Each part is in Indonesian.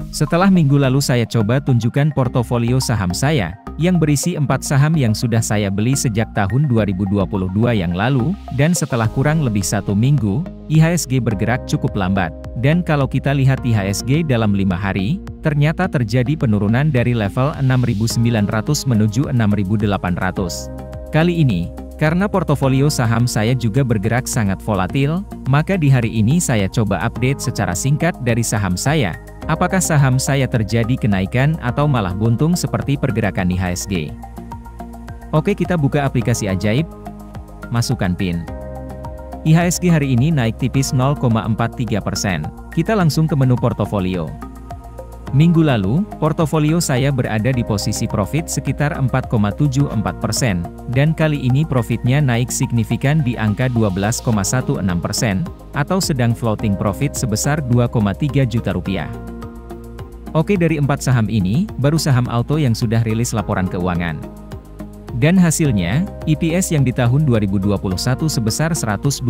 Setelah minggu lalu saya coba tunjukkan portofolio saham saya, yang berisi 4 saham yang sudah saya beli sejak tahun 2022 yang lalu, dan setelah kurang lebih 1 minggu, IHSG bergerak cukup lambat. Dan kalau kita lihat IHSG dalam 5 hari, ternyata terjadi penurunan dari level 6.900 menuju 6.800. Kali ini, karena portofolio saham saya juga bergerak sangat volatil, maka di hari ini saya coba update secara singkat dari saham saya. Apakah saham saya terjadi kenaikan atau malah buntung seperti pergerakan IHSG? Oke, kita buka aplikasi ajaib. Masukkan PIN. IHSG hari ini naik tipis 0,43%. Kita langsung ke menu portofolio. Minggu lalu, portofolio saya berada di posisi profit sekitar 4,74%, dan kali ini profitnya naik signifikan di angka 12,16%, atau sedang floating profit sebesar 2,3 juta rupiah. Oke, dari 4 saham ini, baru saham Auto yang sudah rilis laporan keuangan. Dan hasilnya, EPS yang di tahun 2021 sebesar 127,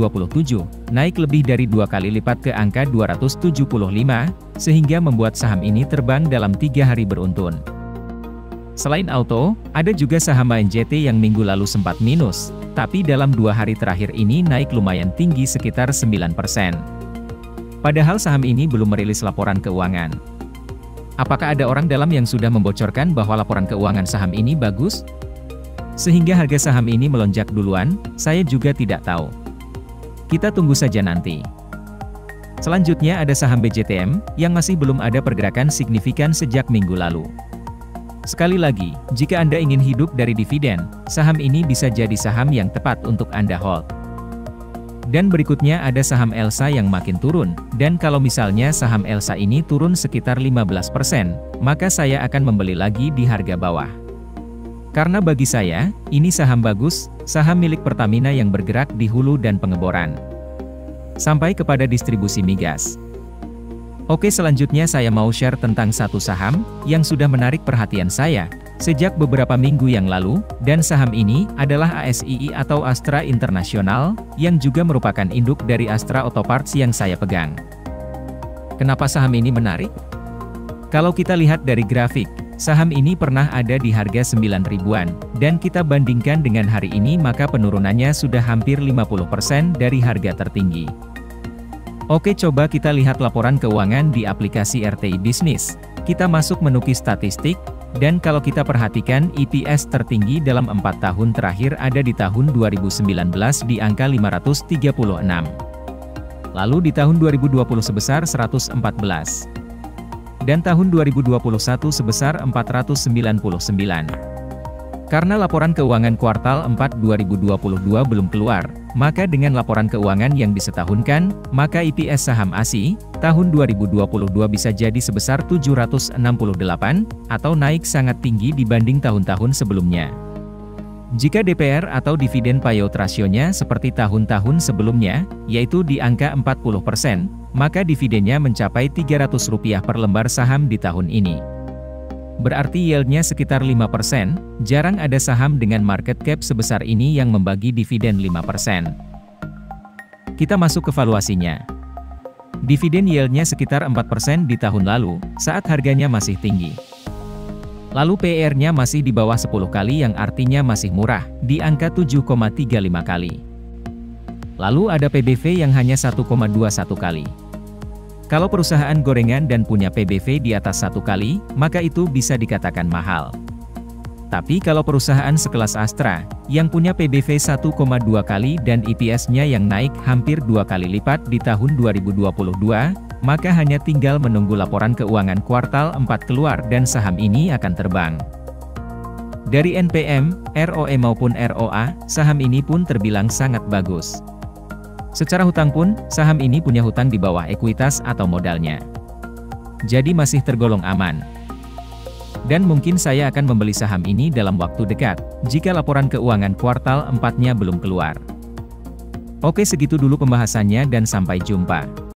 naik lebih dari 2 kali lipat ke angka 275, sehingga membuat saham ini terbang dalam 3 hari beruntun. Selain Auto, ada juga saham ANJT yang minggu lalu sempat minus, tapi dalam 2 hari terakhir ini naik lumayan tinggi sekitar 9%. Padahal saham ini belum merilis laporan keuangan. Apakah ada orang dalam yang sudah membocorkan bahwa laporan keuangan saham ini bagus? Sehingga harga saham ini melonjak duluan, saya juga tidak tahu. Kita tunggu saja nanti. Selanjutnya ada saham BJTM, yang masih belum ada pergerakan signifikan sejak minggu lalu. Sekali lagi, jika Anda ingin hidup dari dividen, saham ini bisa jadi saham yang tepat untuk Anda hold. Dan berikutnya ada saham Elsa yang makin turun, dan kalau misalnya saham Elsa ini turun sekitar 15%, maka saya akan membeli lagi di harga bawah. Karena bagi saya, ini saham bagus, saham milik Pertamina yang bergerak di hulu dan pengeboran. Sampai kepada distribusi migas. Oke, selanjutnya saya mau share tentang satu saham, yang sudah menarik perhatian saya, sejak beberapa minggu yang lalu, dan saham ini adalah ASII atau Astra International, yang juga merupakan induk dari Astra Auto Parts yang saya pegang. Kenapa saham ini menarik? Kalau kita lihat dari grafik, saham ini pernah ada di harga 9 ribuan, dan kita bandingkan dengan hari ini maka penurunannya sudah hampir 50% dari harga tertinggi. Oke, coba kita lihat laporan keuangan di aplikasi RTI Bisnis. Kita masuk menu statistik, dan kalau kita perhatikan EPS tertinggi dalam 4 tahun terakhir ada di tahun 2019 di angka 536. Lalu di tahun 2020 sebesar 114. Dan tahun 2021 sebesar 499. Karena laporan keuangan kuartal 4 2022 belum keluar, maka dengan laporan keuangan yang disetahunkan, maka EPS saham ASI, tahun 2022 bisa jadi sebesar 768, atau naik sangat tinggi dibanding tahun-tahun sebelumnya. Jika DPR atau dividen payout rasionya seperti tahun-tahun sebelumnya, yaitu di angka 40%, maka dividennya mencapai Rp300 per lembar saham di tahun ini. Berarti yieldnya sekitar 5%, jarang ada saham dengan market cap sebesar ini yang membagi dividen 5%. Kita masuk ke valuasinya. Dividen yieldnya sekitar 4% di tahun lalu, saat harganya masih tinggi. Lalu PER-nya masih di bawah 10 kali yang artinya masih murah, di angka 7,35 kali. Lalu ada PBV yang hanya 1,21 kali. Kalau perusahaan gorengan dan punya PBV di atas 1 kali, maka itu bisa dikatakan mahal. Tapi kalau perusahaan sekelas Astra, yang punya PBV 1,2 kali dan EPS-nya yang naik hampir 2 kali lipat di tahun 2022, maka hanya tinggal menunggu laporan keuangan kuartal 4 keluar dan saham ini akan terbang. Dari NPM, ROE maupun ROA, saham ini pun terbilang sangat bagus. Secara hutang pun, saham ini punya hutang di bawah ekuitas atau modalnya. Jadi masih tergolong aman. Dan mungkin saya akan membeli saham ini dalam waktu dekat, jika laporan keuangan kuartal 4-nya belum keluar. Oke, segitu dulu pembahasannya dan sampai jumpa.